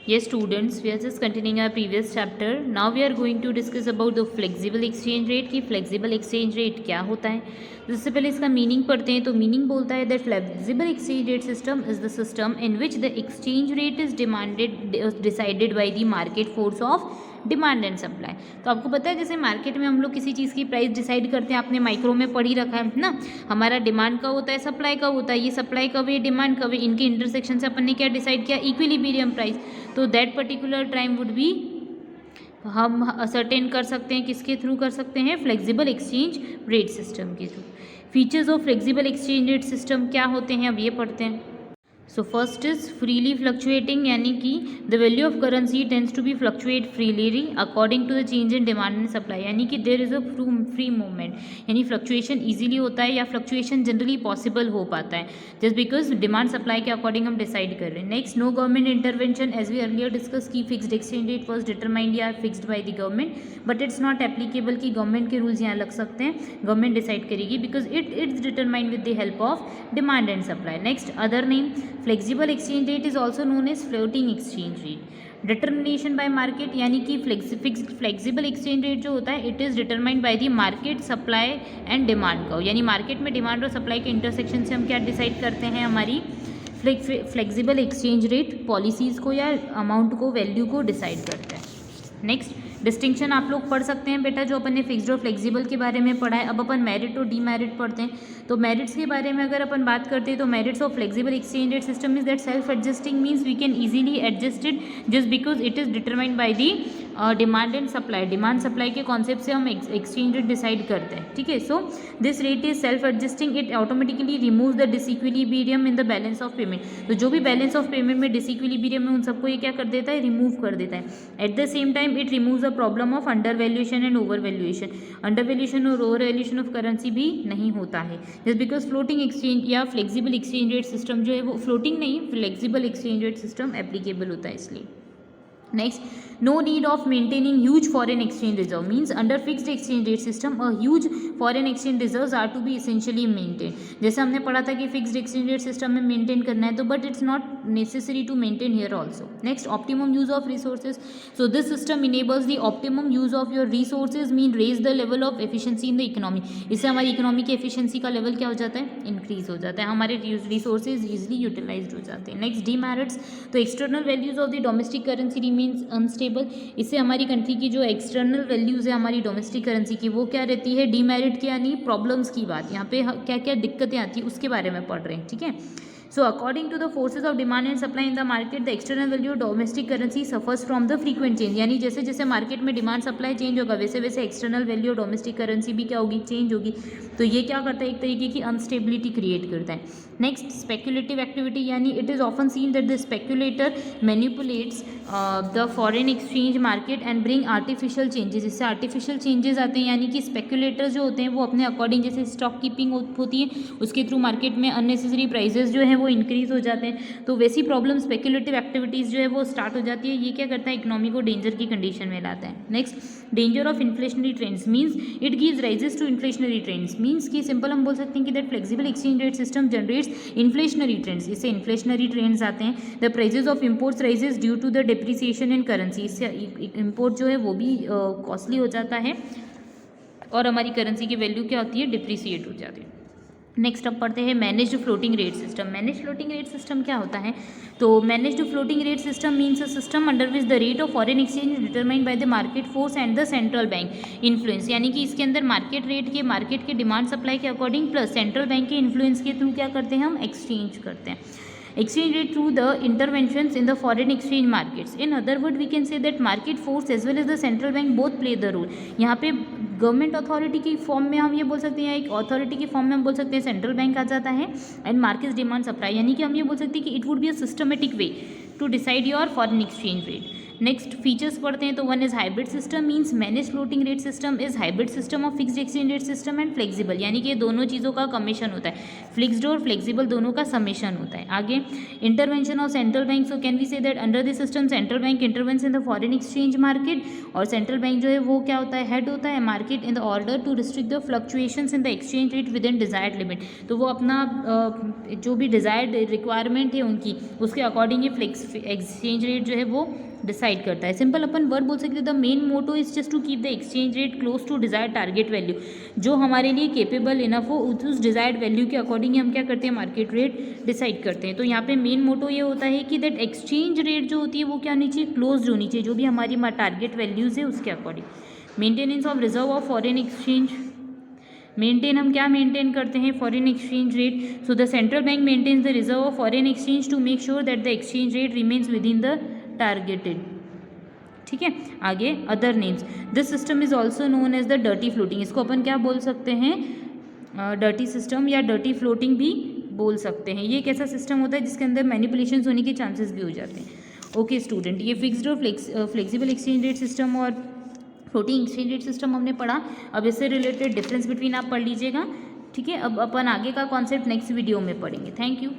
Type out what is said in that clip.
Yes, students, we are just continuing our previous chapter. Now we are going to discuss about the flexible exchange rate कि flexible exchange rate क्या होता है. इससे पहले इसका meaning पढ़ते हैं. तो मीनिंग बोलता है that flexible exchange rate system is the system in which the exchange rate is decided by the market force of demand and supply. तो आपको पता है जैसे मार्केट में हम लोग किसी चीज़ की प्राइस डिसाइड करते हैं, आपने माइक्रो में पढ़ ही रखा है ना. हमारा डिमांड का होता है, सप्लाई का होता है. ये सप्लाई कब है, डिमांड कब है, इनके इंटरसेक्शन से अपन ने क्या डिसाइड किया, इक्विलिब्रियम प्राइस. तो that particular time would be हम असर्टेन कर सकते हैं, किसके थ्रू कर सकते हैं, फ्लेक्सिबल एक्सचेंज रेट सिस्टम के through. Features of flexible exchange rate system क्या होते हैं, अब ये पढ़ते हैं. So first is freely fluctuating, यानी कि the value of currency tends to be fluctuate freely according to the change in demand and supply, यानी कि there is a free movement, यानी फ्लक्चुएशन इजीली होता है या फ्लक्चुएशन जनरली पॉसिबल हो पाता है जस्ट बिकॉज डिमांड सप्लाई के अकॉर्डिंग हम डिसाइड कर रहे हैं. Next, no government intervention, as we earlier discuss की fixed exchange rate was determined या fixed by the government, but it's not applicable कि गवर्नमेंट के रूल्स यहाँ लग सकते हैं, गवर्नमेंट डिसाइड करेगी because it's determined with the help of demand and supply. Next, other name flexible exchange rate is also known as floating exchange rate. Determination by market, यानी कि flexible exchange rate जो होता है it is determined by the market supply and demand का, यानी market में demand और supply के इंटरसेक्शन से हम क्या डिसाइड करते हैं, हमारी फ्लेक्सिबल एक्सचेंज रेट पॉलिसीज़ को या अमाउंट को, वैल्यू को डिसाइड करते हैं. नेक्स्ट, डिस्टिंक्शन आप लोग पढ़ सकते हैं बेटा, जो अपन ने फिक्स्ड और फ्लेक्सिबल के बारे में पढ़ा है. अब अपन मेरिट और डीमेरिट पढ़ते हैं. तो मेरिट्स के बारे में अगर अपन बात करते हैं तो merits of flexible exchange rate system is that self adjusting, means we can easily adjust it just because it is determined by the demand and supply. Demand supply के कॉन्सेप्ट से हम एक्सचेंज रेट डिसाइड करते हैं, ठीक है. So this rate is self adjusting, it automatically remove the disequilibrium in the balance of payment. तो जो भी बैलेंस ऑफ पेमेंट में डिसइक्विलिब्रियम है उन सबको ये क्या कर देता है, रिमूव कर देता है. At the same time it removes the problem of under valuation and over valuation. Under valuation और ओवर वैल्यूएशन ऑफ करेंसी भी नहीं होता है जस्ट बिकॉज फ्लोटिंग एक्सचेंज या फ्लेक्सिबल एक्सचेंज रेट सिस्टम जो है वो फ्लोटिंग नहीं, flexible exchange rate system applicable होता है इसलिए. Next, no need of maintaining huge foreign exchange reserve, means under fixed exchange rate system a huge foreign exchange reserves are to be essentially maintained. जैसे हमने पढ़ा था कि fixed exchange rate system में maintain करना है तो but it's not necessary to maintain here also. Next, optimum use of resources. So this system enables the optimum use of your resources, mean raise the level of efficiency in the economy. इससे हमारी economy की efficiency का level क्या हो जाता है, increase हो जाता है, हमारे resources easily utilized हो जाते हैं. Next, demerits. तो external values of the domestic currency means unstable, इससे हमारी कंट्री की जो एक्सटर्नल वैल्यूज़ है हमारी डोमेस्टिक करेंसी की वो क्या रहती है, डीमेरिट की, यानी प्रॉब्लम्स की बात. यहाँ पे क्या क्या दिक्कतें आती हैं उसके बारे में पढ़ रहे हैं, ठीक है. So according to the forces of demand and supply in the market the external value of domestic currency suffers from the frequent change, यानी जैसे जैसे मार्केट में डिमांड सप्लाई चेंज होगा वैसे वैसे external value of domestic currency भी क्या होगी, चेंज होगी. तो ये क्या करता है, एक तरीके की अनस्टेबिलिटी क्रिएट करता है. नेक्स्ट, स्पेक्यूलेटिव एक्टिविटी, यानी it is often seen that the speculator manipulates the foreign exchange market and bring artificial changes. इससे आर्टिफिशियल चेंजेस आते हैं, यानी कि स्पेक्यूलेटर्स जो होते हैं वो अपने अकॉर्डिंग, जैसे स्टॉक कीपिंग होती है उसके थ्रू मार्केट में अननेसेसरी प्राइजेस जो हैं वो इंक्रीज हो जाते हैं. तो वैसी प्रॉब्लम स्पेक्यूलेटिव एक्टिविटीज़ जो है वो स्टार्ट हो जाती है. ये क्या करता है, इकोनॉमी को डेंजर की कंडीशन में लाता है. Next, danger of inflationary trends, means it gives rises to inflationary trends, means कि सिंपल हम बोल सकते हैं कि that flexible exchange rate system generates inflationary trends. इससे इन्फ्लेशनरी ट्रेंड्स आते हैं. The prices of imports rises due to the depreciation in currency. इससे इम्पोर्ट जो है वो भी कॉस्टली हो जाता है और हमारी करेंसी की वैल्यू क्या होती है, डिप्रिसिएट हो जाती है. नेक्स्ट अब पढ़ते हैं managed floating rate system. Managed floating rate system क्या होता है, तो managed floating rate system means a system under which the rate of foreign exchange determined by the market force and the central bank influence, यानी कि इसके अंदर market rate के, market के डिमांड सप्लाई के अकॉर्डिंग प्लस सेंट्रल बैंक के influence के through क्या करते हैं, हम एक्सचेंज करते हैं. Exchange rate through the interventions in the foreign exchange markets. In other words, we can say that market force as well as the central bank both play the role. यहाँ पे government authority की form में हम ये बोल सकते हैं, एक अथॉरिटी की फॉर्म में हम बोल सकते हैं सेंट्रल बैंक आ जाता है एंड मार्केट डिमांड सप्लाई, यानी कि हम ये बोल सकते हैं कि it would be a systematic way to decide your foreign exchange rate. Next features पढ़ते हैं तो one is hybrid system means manage floating rate system is hybrid system of fixed exchange rate system and flexible, यानी कि ये दोनों चीज़ों का commission होता है, फिक्स्ड और फ्लेक्सिबल दोनों का समेशन होता है। आगे intervention of central bank, so can we say that under this system central bank intervenes in the foreign exchange market, और सेंट्रल बैंक जो है वो क्या होता है, हेड होता है market in the order to restrict the fluctuations in the exchange rate within desired limit, तो वो अपना जो भी डिजायर्ड रिक्वायरमेंट है उनकी उसके अकॉर्डिंग ये एक्सचेंज रेट जो है वो डिसाइड करता है। सिंपल अपन वर्ड बोल सकते हैं, the main motto is just to keep the exchange rate close to desired target value, जो हमारे लिए केपेबल इनफ हो उस डिजायर्ड वैल्यू के अकॉर्डिंग हम क्या करते हैं, मार्केट रेट डिसाइड करते हैं। तो यहाँ पे मेन मोटो ये होता है कि दैट एक्सचेंज रेट जो होती है वो क्या होनी चाहिए, क्लोज होनी चाहिए, जो भी हमारी टारगेट वैल्यूज़ है उसके according. Maintenance of reserve of foreign exchange, maintain हम क्या मेंटेन करते हैं, foreign exchange rate, so the central bank maintains the reserve of foreign exchange to make sure that the exchange rate remains within the targeted. ठीक है, आगे other names, this system is also known as the dirty floating, इसको अपन क्या बोल सकते हैं, dirty system या डर्टी फ्लोटिंग भी बोल सकते हैं। ये एक ऐसा सिस्टम होता है जिसके अंदर मैनिपुलेशन होने के चांसेस भी हो जाते हैं। ओके स्टूडेंट, ये फिक्स्ड और फ्लेक्सिबल एक्सचेंज रेट सिस्टम और फ्लोटिंग एक्सचेंज रेट सिस्टम हमने पढ़ा। अब इससे रिलेटेड डिफरेंस बिटवीन आप पढ़ लीजिएगा। ठीक है, अब अपन आगे का कॉन्सेप्ट नेक्स्ट वीडियो में पढ़ेंगे। Thank you.